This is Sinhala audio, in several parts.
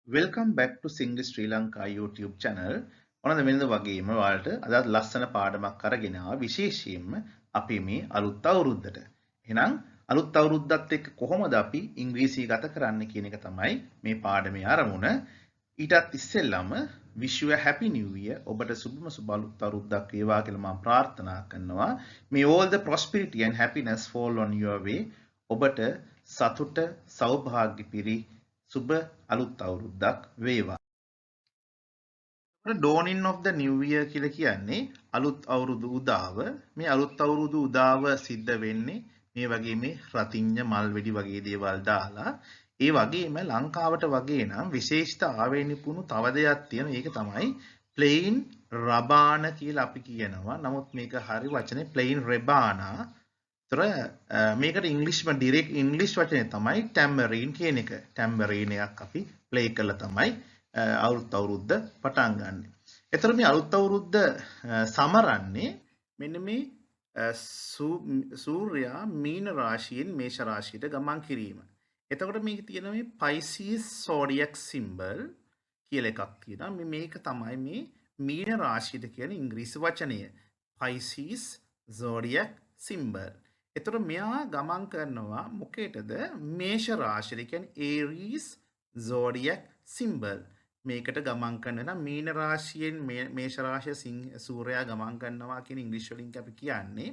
Welcome back to Singlish Sri Lanka YouTube channel. ඔනද වෙනද වගේම ඔයාලට අදත් ලස්සන පාඩමක් අරගෙන ආවා විශේෂයෙන්ම අපි මේ අලුත් අවුරුද්දට. එහෙනම් අලුත් අවුරුද්දත් එක්ක කොහොමද අපි ඉංග්‍රීසි ගත කරන්න කියන එක තමයි මේ පාඩමේ අරමුණ. ඊටත් ඉස්සෙල්ලාම wish you a happy new year. ඔබට සුබම සුබ අලුත් අවුරුද්දක් වේවා කියලා මම ප්‍රාර්ථනා කරනවා. May all the prosperity and happiness fall on your way. ඔබට සතුට සෞභාග්‍ය පිරි සුබ අලුත් අවුරුද්දක් වේවා. Dawning of the new year කියලා කියන්නේ අලුත් අවුරුදු උදාව. මේ අලුත් අවුරුදු උදාව සිද්ධ වෙන්නේ මේ වගේ මේ රතිඤ්ඤ මල් වෙඩි වගේ දේවල් දාලා. ඒ වගේම ලංකාවට වගේ නම් විශේෂිත ආවේනිකුණු තව දෙයක් තියෙනවා. ඒක තමයි plain rabana කියලා අපි කියනවා. නමුත් මේක හරි වචනේ plain rebana. තොර මේකට ඉංග්‍රීසිම ඩිරෙක්ට් ඉංග්‍රීසි වචනේ තමයි tambourine කියන එක. tambourine එකක් අපි ප්ලේ කරලා තමයි අලුත් අවුරුද්ද පටන් ගන්න. එතකොට මේ අලුත් අවුරුද්ද සමරන්නේ මෙන්න මේ සූර්යයා මීන රාශියෙන් මේෂ රාශියට ගමන් කිරීම. එතකොට මේක තියෙන මේ Pisces zodiac symbol කියලා එකක් තියෙනවා. මේක තමයි මේ මීන රාශියට කියන ඉංග්‍රීසි වචනය. Pisces zodiac symbol. එතකොට මෙයා ගමන් කරනවා මොකේටද? මේෂ රාශියට කියන්නේ Aries zodiac symbol. මේකට ගමන් කරනවා මීන රාශියෙන් මේෂ රාශිය සූර්යයා ගමන් කරනවා කියන ඉංග්‍රීසි වලින් අපි කියන්නේ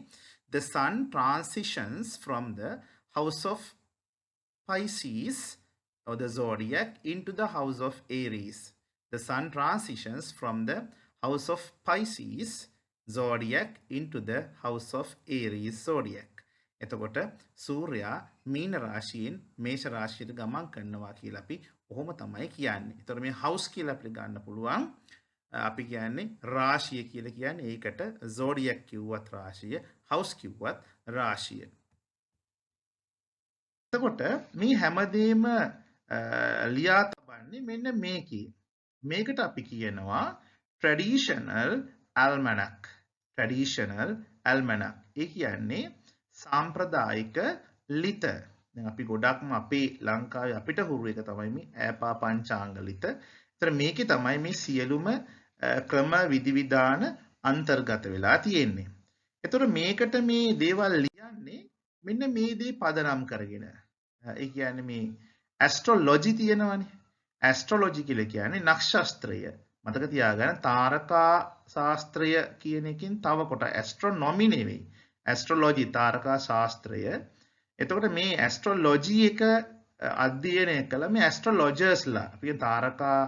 the sun transitions from the house of Pisces or the zodiac into the house of Aries. The sun transitions from the house of Pisces zodiac into the house of Aries zodiac. එතකොට සූර්යයා මීන රාශියෙන් මේෂ රාශියට ගමන් කරනවා කියලා අපි ඔහොම තමයි කියන්නේ. එතකොට මේ house කියලා අපිට ගන්න පුළුවන්. අපි කියන්නේ රාශිය කියලා කියන්නේ ඒකට zodiac කිව්වත් රාශිය, house කිව්වත් රාශිය. එතකොට මේ හැමදේම ලියා තබන්නේ මෙන්න මේකේ. මේකට අපි කියනවා traditional almanac. traditional almanac. ඒ කියන්නේ සාම්ප්‍රදායික ලිත. දැන් අපි ගොඩක්ම අපේ ලංකාවේ අපිට හුරු එක තමයි මේ ඈපා පංචාංග ලිත. ඒතර මේකේ තමයි මේ සියලුම ක්‍රම විධිවිධාන අන්තර්ගත වෙලා තියෙන්නේ. ඒතර මේකට මේ දේවල් ලියන්නේ මෙන්න මේ දේ පදනම් කරගෙන. ඒ කියන්නේ මේ ඇස්ට්‍රොලොජි තියෙනවනේ. ඇස්ට්‍රොලොජි කියලා කියන්නේ නක්ෂත්‍රය. මතක තියාගන්න තාරකා ශාස්ත්‍රය කියන එකකින් තව කොට ඇස්ට්‍රොනොමි නෙවෙයි. ඇස්ට්‍රොලොජි තාරකා ශාස්ත්‍රය. එතකොට මේ ඇස්ට්‍රොලොජි එක අධ්‍යයනය කළ මේ ඇස්ට්‍රොලොජර්ස්ලා අපි තාරකා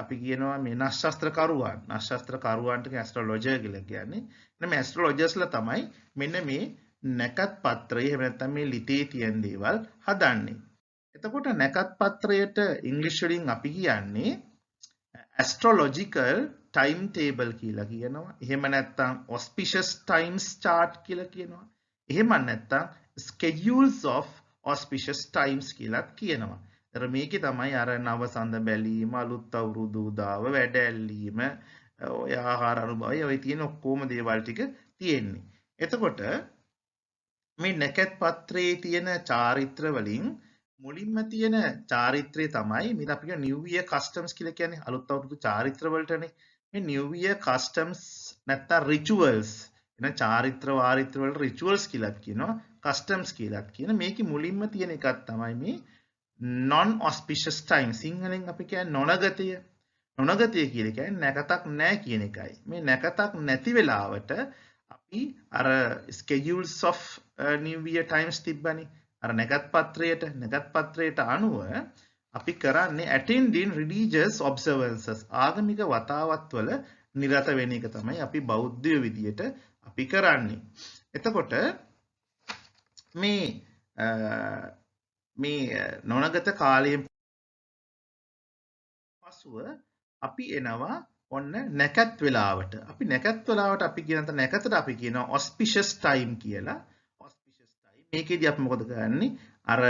අපි කියනවා මේ නක්ෂත්‍රකරුවන්ට ඇස්ට්‍රොලොජර් කියලා කියන්නේ. එන්න මේ ඇස්ට්‍රොලොජර්ස්ලා තමයි මෙන්න මේ නැකත් පත්‍රය එහෙම නැත්නම් මේ ලිතේ තියෙන දේවල් හදන්නේ. එතකොට නැකත් පත්‍රයට ඉංග්‍රීසි වලින් අපි කියන්නේ astrological timetable කියලා කියනවා. එහෙම නැත්නම් auspicious times chart කියලා කියනවා. එහෙම නැත්නම් schedules of auspicious times කියලා කියනවා. ඒතර මේකේ තමයි අර නව සඳ බැලීම, අලුත් අවුරුදු උදාව, වැඩ ඇල්ලීම, ඔය ආහාර අනුභවය, ඔය තියෙන ඔක්කොම දේවල් ටික තියෙන්නේ. එතකොට මේ නැකත් පත්‍රයේ තියෙන චාරිත්‍ර වලින් මුලින්ම තියෙන චාරිත්‍රය තමයි මේ අපි කියන New Year customs කියලා කියන්නේ අලුත් අවුරුදු චාරිත්‍ර වලටනේ. මේ New Year customs නැත්නම් rituals එන චාරිත්‍ර වාරිත්‍ර වලට rituals කියලා කියනවා, customs කියලා කියන මේකේ මුලින්ම තියෙන එකක් තමයි මේ non auspicious time. සිංහලෙන් අපි කියන්නේ නොනගතය. නොනගතය කියලා කියන්නේ නැකතක් නැහැ කියන එකයි. මේ නැකතක් නැති වෙලාවට අපි අර schedules of New Year times තිබ්බනේ. අර නැකත් පත්‍රයට අනුව අපි කරන්නේ attending religious observances ආගමික වතාවත්වල නිරත වෙන එක තමයි අපි බෞද්ධ විදියට අපි කරන්නේ. එතකොට මේ නොනගත කාලයෙන් පසුව අපි එනවා ඔන්න නැකත් වෙලාවට. අපි නැකත් වෙලාවට අපි කියන නැකතට අපි කියනවා auspicious time කියලා. මේකේදී අපි මොකද කරන්නේ? අර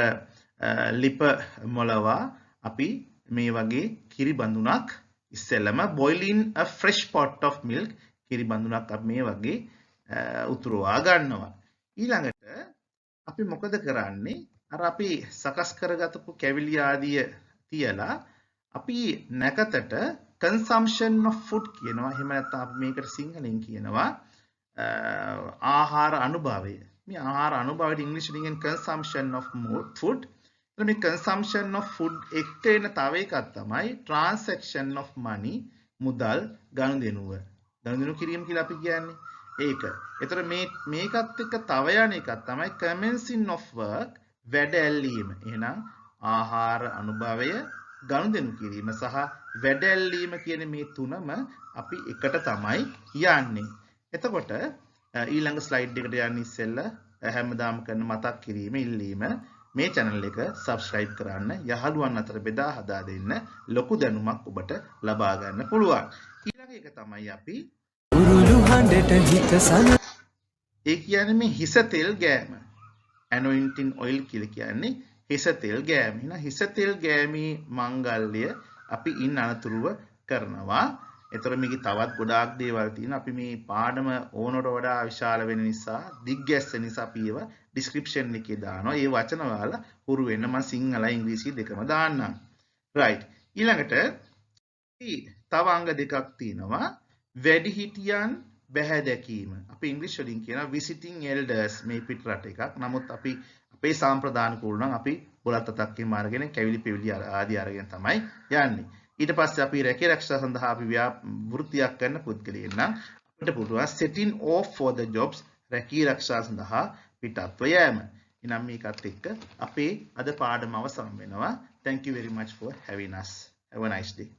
ලිප මොලවා අපි මේ වගේ කිරි බඳුනක් ඉස්සෙල්ලම boiling a fresh pot of milk කිරි බඳුනක් අපි මේ වගේ උතුරවා ගන්නවා. ඊළඟට අපි මොකද කරන්නේ? අර අපි සකස් කරගත්තු කැවිලි ආදිය තියලා අපි නැකතට consumption of food කියනවා. එහෙම නැත්නම් අපි මේකට සිංහලෙන් කියනවා ආහාර අනුභවය. මේ ආහාර අනුභවයට ඉංග්‍රීසි වලින් consumption of food. එතන මේ consumption of food එක්ක එන තව එකක් තමයි transaction of money මුදල් ගනුදෙනුව. ගනුදෙනු කිරීම කියලා අපි කියන්නේ. ඒක. ඒතර මේකත් එක්ක තව යන එකක් තමයි commencing of work වැඩ ඇල්ලීම. එහෙනම් ආහාර අනුභවය ගනුදෙනු කිරීම සහ වැඩ ඇල්ලීම කියන මේ තුනම අපි එකට තමයි යන්නේ. එතකොට ඊළඟ ස්ලයිඩ් එකට යන්න ඉස්සෙල්ලා හැමදාම කරන මතක් කිරීම ඉල්ලීම මේ channel එක subscribe කරන්න යහළුවන් අතර බෙදා හදා දෙන්න ලොකු දැනුමක් ඔබට ලබා ගන්න පුළුවන්. ඊළඟ එක තමයි අපි ඒ කියන්නේ මේ හිස තෙල් ගෑම. anointing oil කියලා කියන්නේ හිස තෙල් ගෑම. එහෙනම් හිස තෙල් ගෑමේ මංගල්‍ය අපි ඉන් අනතුරුව කරනවා. ඒතර මේකේ තවත් ගොඩාක් දේවල් තියෙනවා. අපි මේ පාඩම ඕනට වඩා විශාල වෙන නිසා, දිග්ගැස්සෙන නිසා අපි ඒවා description එකේ දානවා. ඒ වචන වල හුරු වෙන්න මම සිංහල ඉංග්‍රීසි දෙකම දාන්නම්. right. ඊළඟට තව අංග දෙකක් තියෙනවා. වැඩිහිටියන් බැහැ දැකීම. අපි ඉංග්‍රීසි වලින් කියනවා visiting elders මේ පිට රට එකක්. නමුත් අපි අපේ සාම්ප්‍රදාන කුල් නම් අපි බොලත් අතක්කින් මාර්ගෙන කැවිලි පෙවිලි ආදී අරගෙන තමයි යන්නේ. ඊට පස්සේ අපි රැකී ආරක්ෂා සඳහා අපි වෘත්තියක් කරන පුද්ගලයන් නම් අපිට පුළුවන් setting off for the jobs රැකී ආරක්ෂා සඳහා පිටත්ව යෑම. එනම් මේකත් එක්ක අපේ අද පාඩම අවසන් වෙනවා. Thank you very much for having us. Have a nice day.